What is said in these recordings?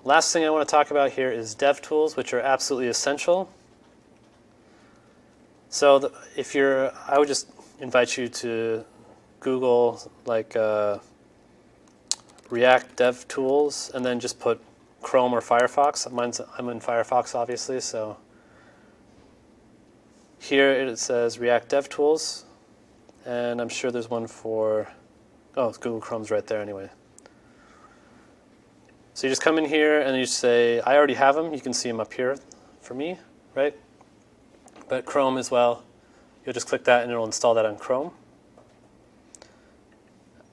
last thing I want to talk about here is dev tools, which are absolutely essential. So I would just invite you to Google like React dev tools, and then just put Chrome or Firefox. I'm in Firefox, obviously, so here it says React dev tools, and I'm sure there's one for, Google Chrome's right there anyway. So you just come in here and you say, I already have them. You can see them up here for me, right? But Chrome as well. You'll just click that and it'll install that on Chrome.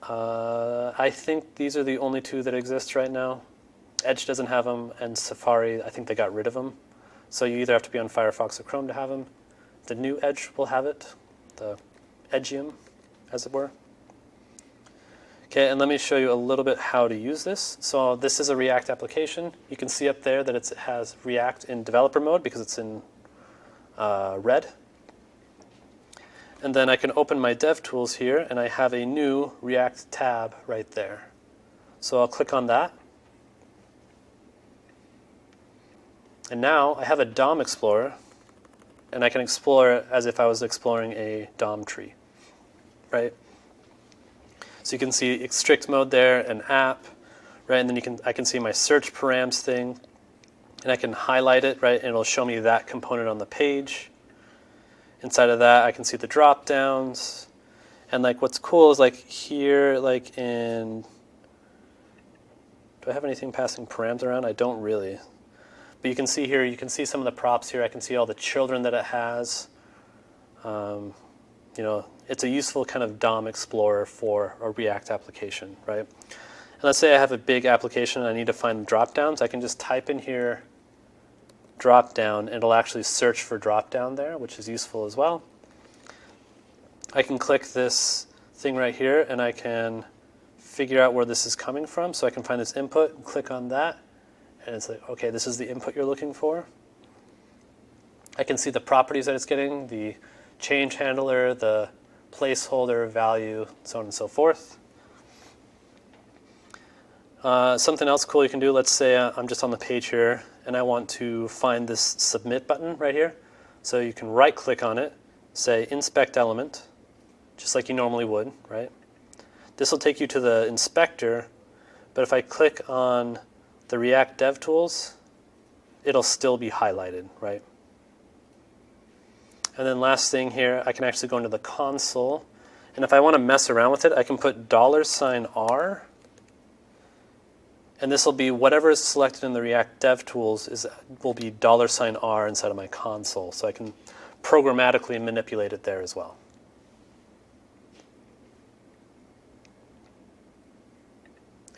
I think these are the only two that exist right now. Edge doesn't have them, and Safari, I think they got rid of them. So you either have to be on Firefox or Chrome to have them. The new Edge will have it, the Edgium, as it were. Okay, and let me show you a little bit how to use this. So this is a React application. You can see up there that it has React in developer mode because it's in red. And then I can open my DevTools here, and I have a new React tab right there. So I'll click on that. And now I have a DOM Explorer, and I can explore it as if I was exploring a DOM tree, right? So you can see strict mode there, an app, right? And then I can see my search params thing, and I can highlight it, right? And it'll show me that component on the page. Inside of that, I can see the drop downs. And like what's cool is like here, like do I have anything passing params around? I don't really. But you can see here, you can see some of the props here. I can see all the children that it has. It's a useful kind of DOM explorer for a React application, right? And let's say I have a big application and I need to find the drop downs. I can just type in here drop down, and it'll actually search for drop down there, which is useful as well. I can click this thing right here, and I can figure out where this is coming from. So I can find this input and click on that, and it's like, okay, this is the input you're looking for. I can see the properties that it's getting, the change handler, the placeholder, value, so on and so forth. Something else cool you can do, let's say I'm just on the page here, and I want to find this submit button right here. So you can right click on it, say inspect element, just like you normally would, right? This will take you to the inspector, but if I click on the React Dev Tools, it'll still be highlighted, right? And then last thing here, I can actually go into the console, and if I want to mess around with it, I can put $R, and this will be whatever is selected in the React Dev Tools will be $R inside of my console. So I can programmatically manipulate it there as well.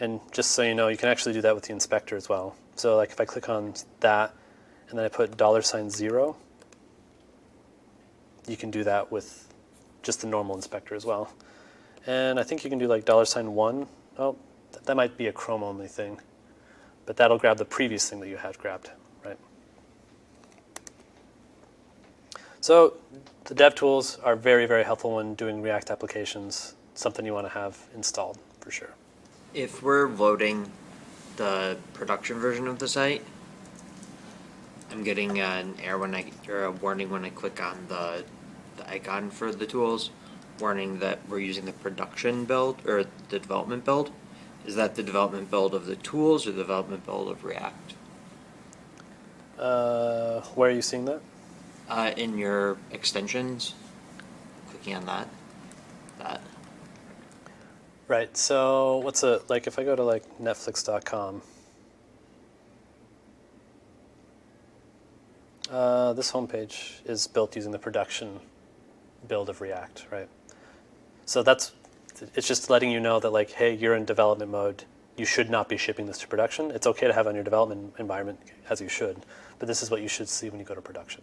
And just so you know, you can actually do that with the inspector as well. So like if I click on that and then I put $0, you can do that with just the normal inspector as well. And I think you can do like $1. Oh, that might be a Chrome only thing, but that'll grab the previous thing that you had grabbed, right? So the dev tools are very, very helpful when doing React applications. It's something you want to have installed for sure. If we're loading the production version of the site, I'm getting an error or a warning when I click on the icon for the tools, warning that we're using the production build or the development build. Is that the development build of the tools or the development build of React? Where are you seeing that? In your extensions, clicking on that. Right, so like if I go to like netflix.com, this homepage is built using the production build of React, right? So it's just letting you know that like, hey, you're in development mode. You should not be shipping this to production. It's okay to have on your development environment as you should, but this is what you should see when you go to production.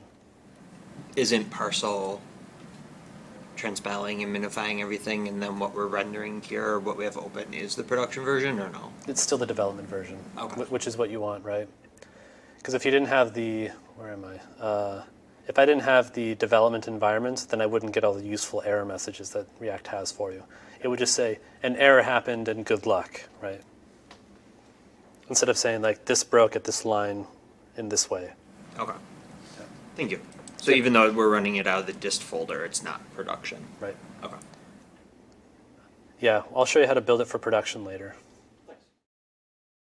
Isn't parcel transpiling and minifying everything, and then what we're rendering here, or what we have open, is the production version, or no? It's still the development version, okay. Which is what you want, right? Because if you didn't have if I didn't have the development environment, then I wouldn't get all the useful error messages that React has for you. It would just say, an error happened and good luck, right? instead of saying like this broke at this line in this way. Okay. Thank you. So even though we're running it out of the dist folder, it's not production. Right. Okay. Yeah, I'll show you how to build it for production later.